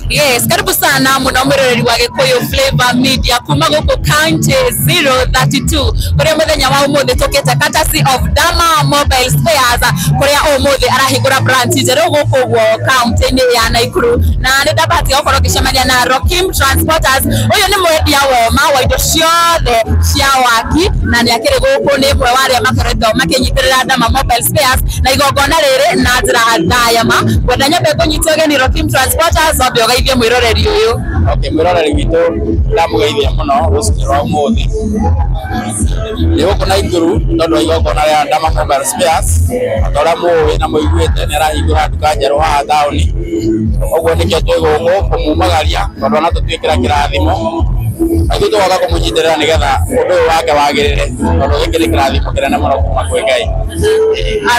Yes, karibu sana munomwereri wa Gikuyu Flavor Media kuma guku County 032 kuria muthenya wa umuthi tukite courtesy of Dama Mobile Spares kuria umuthi arahingura branch njeru guku gwo county-ini ya Nakuru na ni ndabati gukoro gicemania na Rokim Transporters. Uyu ni mwendia woma wa indo ciothe cia waki na ni akiri guku ni mwe wa aria makoretwo makinyitirira Dama Mobile Spares na igongona riri na njira ndayama kwenda nyambe kunyitio geni Rokim Transporters obyo gaithie mwiroreri uyu. Okay, mwiroreri gitu ndamugeithia muno gucikirwa umuthi ni guku Nakuru tondu igongona ria Dama Mobile Spares atora muwi na muiguite ni arahingura nduka njeru haha tauni oguo nikio twi guku kumumagaria tondu ona tutwikira kirathimo agithu twaga kumunyitirira nigetha undu uyu wake wagirire tondu giki ni kirathimo kinene muno kuma kwi Ngai.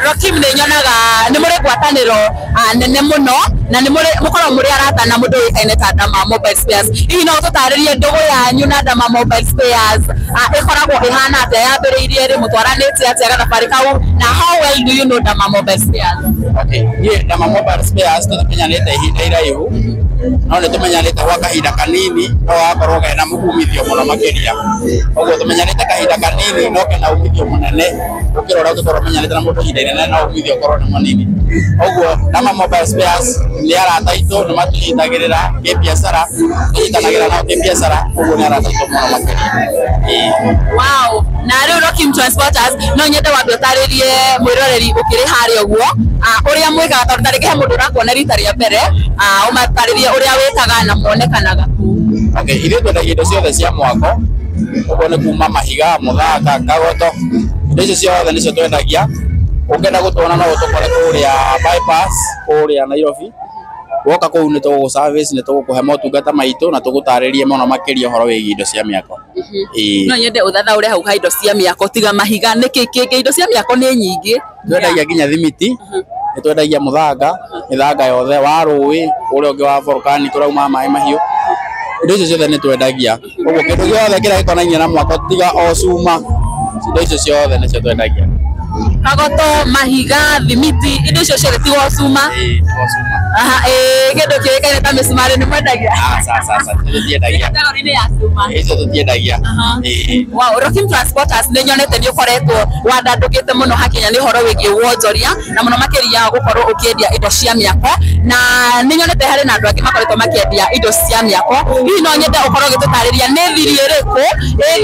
Rokim ni nyonaga ni muri gwataniro nene muno na ni mukorwo muri arata na mundu wikaine ta Dama Mobile Spares. Hihi no tutaririe ndugu yanyu na Dama Mobile Spares ikoragwo ihana atia yambiriirie ri mutwaranitie atia gathabari kau na how well do you know Dama Mobile Spares? Okay, ye Dama Mobile Spares tumenyanite ihinda iraihu no ni tumenyanite gwa kahinda kanini no akorwo gena mugumithio muno makiria oguo tumenyanite kahinda kanini no kena umithio munene ukirora tukorwo menyanite na mundu ihinda inene no umithio korwo ni munini oguo Dama Mobile Spares ni arata itu ni matunyitagirira kibiashara tunyitanagira nao kibiashara oguo ni arata itu muno makiria. Wow, na riu Rokim Transporters no nyende wambe utaririe mwiroreri ukiri hari oguo uria mwigaga tondu tariki he mundu urakuona rita ria mbere umataririe uria witaga na muonekanaga ku. Okay, ithuĩ twendagia indo ciothe cia mwako oguo ni kuma mahiga muthanga kagoto indo icio ciothe nicio twendagia ũngĩenda gũtwona no ũtũkore kũrĩa bypass kũrĩa Nairobi woka kũu nĩ tũgũ service nĩ tũgũkũhe motungata maitũ na tũgũtarĩrie mũno makĩria ũhoro wĩgiĩ indo cia mĩako. No nyende uthathaũre hau ha indo cia mĩako tiga mahiga nĩkĩ kĩngĩ indo cia mĩako nĩ nyingĩ twendagia nginya thimiti nĩ twendagia mũthanga mĩthanga yothe wa rũĩ ũrĩa ũngĩ wa volcano tũrauma maĩ mahiũ indo icio ciothe nĩ twendagia ũguo kĩndũ gĩothe kĩrĩa gĩkonainie na mwako tiga o cuma indo icio ciothe nĩcio twendagia. Kagoto mahiga thimiti indo icio ciothe tiga o cuma kĩndũ kĩrĩkaine ta mĩcumarĩ nĩ mwendagia sasa tũtiendagia icio tũtiendagia. Wow, Rokim Transporters nĩ nyonete nĩ ũkoretwo wandandũkĩte mũno hakinya nĩ ũhoro wĩgiĩ wonjoria na mũno makĩria gũkorwo ũkĩendia indo cia mĩako na nĩ nyonete harĩ na andũ angĩ makoretwo makĩendia indo cia mĩako. Hihi no nyende ũkorwo ũgĩtũtarĩria nĩ thiri ĩrĩkũ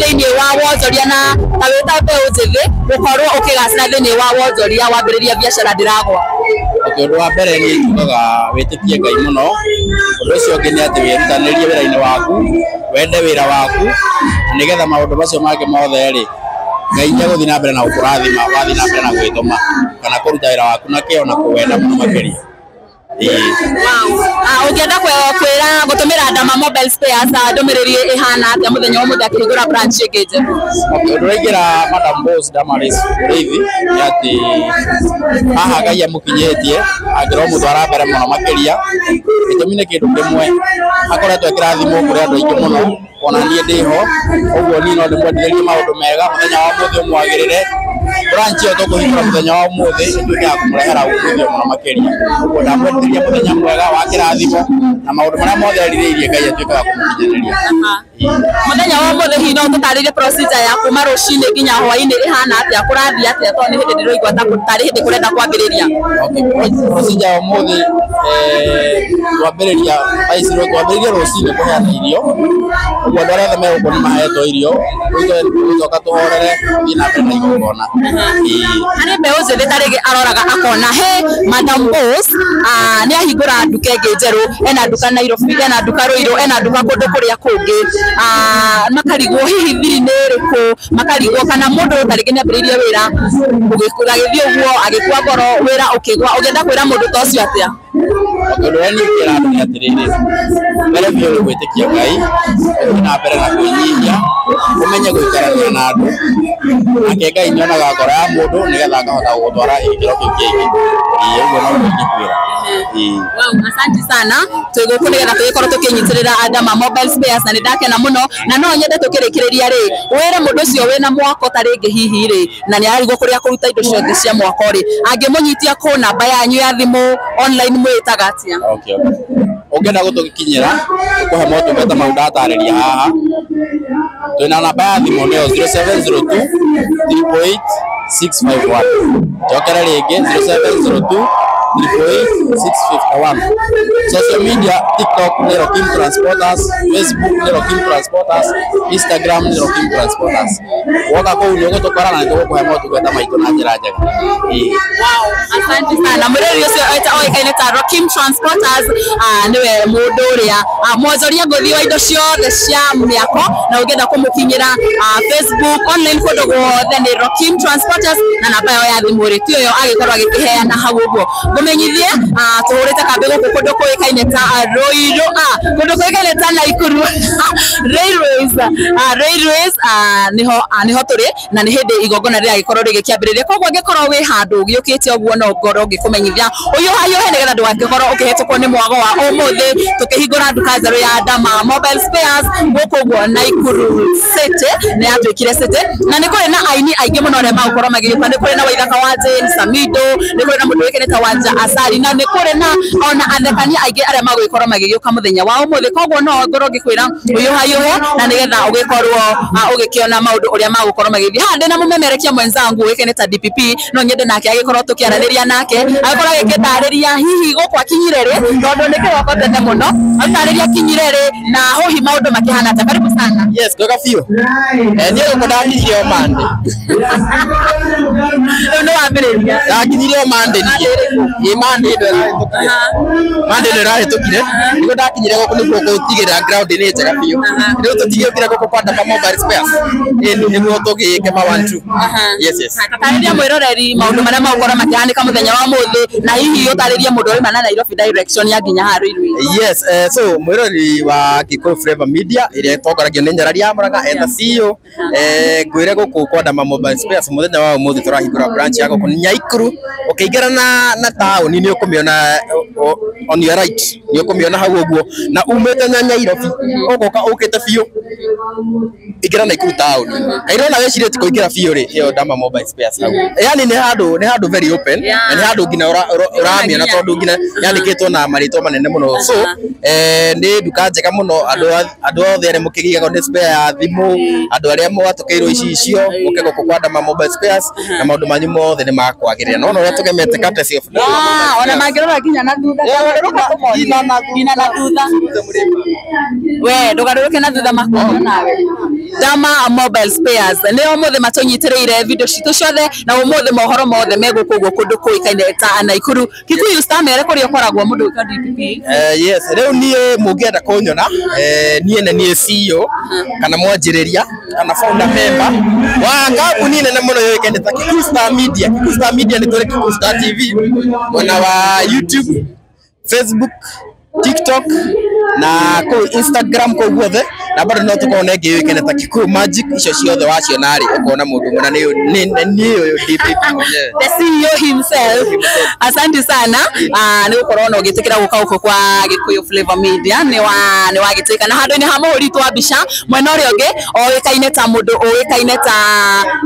thĩinĩ wa wonjoria na ta wĩ ta mbeũ njĩthĩ gũkorwo ũkĩgacĩra thĩinĩ wa wonjoria wambĩrĩria biacara ndiragwa? Ũndũ wa mbere nĩ tugaga wĩtĩkie Ngai mũno ũndũ ũcio ũngĩ nĩ atĩ wĩrutanĩrie wĩra-inĩ waku wende wĩra waku nĩgetha maũndũ macio mangĩ mothe rĩ Ngai nĩ egũthiĩ na mbere na gũkũrathima wathiĩ na mbere na gwĩtũma kana kũruta wĩra waku na kĩo na kũwenda mũno makĩria. Ũngĩenda kwĩra gũtũmĩra Dama Mobile Spares ndũmĩrĩri ĩhana atĩa mũthenya wa mũthĩ akĩhingũra branch ĩngĩ njerũ? Ũndũ ũraingĩra Madam Boss Damaris Mũrĩithi nĩ atĩ haha Ngai amũkinyĩtie angĩrwo mũtwara mbere mũno makĩria gĩtũmi nĩ kĩndũ kĩmwe akoretwo ekĩrathimwo kũrĩ andũ aingĩ mũno ona niĩ ndĩho ũguo niĩ no ndĩmwendithĩrie maũndũ mega mũthenya wa ũmũthĩ ũmwagĩrĩre branch ĩyo tũkũhingũra mũthenya wa ũmũthĩ ĩtuĩke ya kũmũrehera umithio mũno makĩria ũguo ndamwendithĩria mũthenya mwega wa kĩrathimo na maũndũ marĩa mothe erirĩirie Ngai atuĩke wa kũmũkinyanĩria. Mũthenya wa ũmũthĩ hihi no tũtarĩrie procedure ya kuma rũcinĩ nginya hwaĩ-inĩ ĩhana atĩa kũrathiĩ atĩa tondũ nĩ hĩndĩ ndĩroigua ta tarĩ hĩndĩ kũrenda kwambĩrĩria? Okay, procedure ya ũmũthĩ twambĩrĩrie rũcinĩ kũheana irio ũguo andũ arĩa othe megũkũ nĩ mahetwo irio tũcoka tũhorere thiĩ na mbere na igongona. Harĩ mbeũ njĩthĩ tarĩngĩ aroraga akona he Madam Boss nĩ ahingũra nduka ĩngĩ njerũ ena nduka Nairobi ena nduka Ruiru ena nduka kũndũ kũrĩa kũngĩ makarigwo hihi thiri nĩ ĩrĩkũ makarigwo kana mũndũ tarĩngĩ nĩ ambĩrĩirie wĩra agĩthiĩ ũguo agĩkua ngoro wĩra ũkĩgwa ũngĩenda kwĩra mũndũ ta ũcio atĩa? Ũndũ ũrĩa niĩ ingĩra andũ nĩ atĩrĩrĩ mbere biũ nĩ gwĩtĩkia Ngai ũthiĩ na mbere na kwĩnyihia ũmenye gũikarania na andũ nake Ngai nĩ onaga ngoro ya mũndũ nĩgetha akahota gũgũtwara gĩkĩro kĩu kĩngĩ. Ũguo no ingĩkwĩra. Asante sana twĩgũkũ nĩgetha tũgĩkorwo tũkĩnyitĩrĩra Dama Mobile Spares na nĩ ndakena mũno na no nyende tũkĩrĩkĩrĩria rĩ wĩre mũndũ ũcio wĩna mwako tarĩngĩ hihi rĩ na nĩ ararigwo kũrĩa kũruta indo ciothe cia mwako rĩ angĩmũnyitia kũ namba yanyu ya thimũ online mwĩtaga atĩa? Okay. ungenda gutukinyira kuhe motungata mau ndatareria haha twina namba ya thimu nio 0702 388 651 jokera ringi 0702 388 651 social media TikTok ni Rokim Transporters, Facebook ni Rokim Transporters, Instagram ni Rokim Transporters. Woka ko ni gutokora na ndio kuhe motungata maitu na njira njega. Wow, asante sana. Mureri ucio eta oikaine ta Rokim Transporters niwe mundu uria mwazoria ngothi wa indo ciothe cia miako na ugenda kumukinyira Facebook online kundu guothe ni Rokim Transporters na namba yao ya thimu ri tio yo agikorwa agikiheana hau uguo ngumenyithie tuhurite kambe guku kundu kuikaine ta Roiro kundu kuikaine ta Naikuru Railways niho turi na ni hindi igongona rĩa gikorwo rigikiambiriria koguo ngikorwo wi handu giukite oguo no ngoro ngikumenyithia uyu hayo he nigetha ndugagikorwo ukihitũkwo ni mwago wa umuthi tukihingura nduka nzeru ya Dama Mobile Spares guku guo Naikuru City ni atuikire city na ni kuri na aini aingi muno re magukorwo magiuka ni kuri na Waithaka wa Jane Samido ni kuri na mundu wikene ta Wanja Asari na ni kuri na ona athekania aingi aria magukorwo magiuka muthenya wa umuthi koguo no ngoro ngikwira uyu hayo na nigetha ugikorwo ugikiona maundu uria magukorwo magithia hande na mumemerekia mwenzangu wikene ta DPP no nyende nake agikorwo tukiaraniria nake agikorwo agikindariria hihi guku akinyire ri tondu nikiroko tete muno atariria kinyire ri na hohi maundu makihana ta karibu sana. Yes goga fio ni gukudandirie o mande no wambiriria ndakinyirie o mande ni mande ndo rahitukire nigo ndakinyire guku niguo gutigirira ground ni njega fio ndio tutigire guku kwa Dama Mobile Spares niguo tugike ma 1 2 yes tatariria mwiroreri maundu maria magukorwo makihanika muthenya wa muthi na hihi utariria mundu uri mana Nairobi direction ya nginya ha Railways. Yes so mwiroreri wa Gikuyu Flavor Media iria tongoragio ni Nyarari ya Murang'a eta CEO ngwire guku kwa Dama Mobile Spares muthenya wa muthi turahingura branch yako ku Nyaikuru ukiingera na town ni ukumiona on your right ni ukumiona hau uguo na umete na Nairobi ugoka ukite fio igira Naikuru town kairona wecirie tiko igira fio ri yo Dama Mobile Spares hau yani ni handu very open na ni handu ngina uramia na tondu ngina yandikitwo na marito manene muno so ni nduka njega muno andu othe aria mukigiaga ni spare ya thimu andu aria mwatukeirwo icio mukego kwa Dama Mobile Spares na maundu manyu mothe ni makwagirira no no tugemete courtesy of ona mangirora kinya na thutha ina na thutha we ndugaruruke na thutha makona nawe Dama Mobile Spares nio mothe matonyitiriire video citu ciothe na umothe mohoro mothe megukuguo kundu kuikaine ta Naikuru Kikuyu Star mere kuri ukoragwo mundu ka DPP yes riu nie mungienda kunyona nie CEO kana mwanjiriria kana founder member wa kambuni nene muno yoikaine ta Kikuyu Star Media. Kikuyu Star Media ni tore Kikuyu Star TV ona wa YouTube, Facebook, TikTok na ko Instagram ko guothe na bado no tukone ngiwikene ta Kikuyu Magic icio ciothe wacio nari ukona mundu muna ni DPP the CEO himself. Asante sana ni gukorwo no gitikira guka uko kwa Gikuyu Flavor Media ni wagitika na handu ni hamuri twa bica mwena uri ungi oikaine ta mundu oikaine ta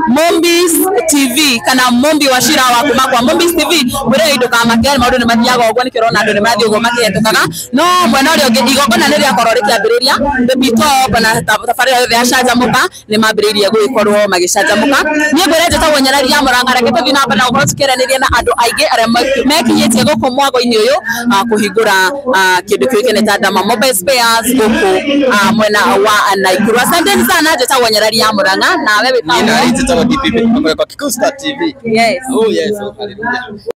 Mombis TV kana Mombi Wachira wa kuma kwa Mombis TV mwere indo kama kile maundu ni mathiaga ugo nikirona andu ni mathi ugo makihitukaga no mwena uri ungi igongona ni ria korwo rikiambiriria bebito bana tafarira yothe ya canjamuka ni mambiririe guikorwo magicanjamuka ni ngwire njeta Nyarari ya Murang'a reke tuthi na bana ukorwo tukiranĩria na andu aingi aria mekinyitie guku mwago-ini uyu kuhingura kindu kiukene ta Dama Mobile Spares guku mwena wa Naikuru. Asante sana njeta Nyarari ya Murang'a na wewe DPP kwa Kikuyu Star TV. Yes. Oh yes. Hallelujah.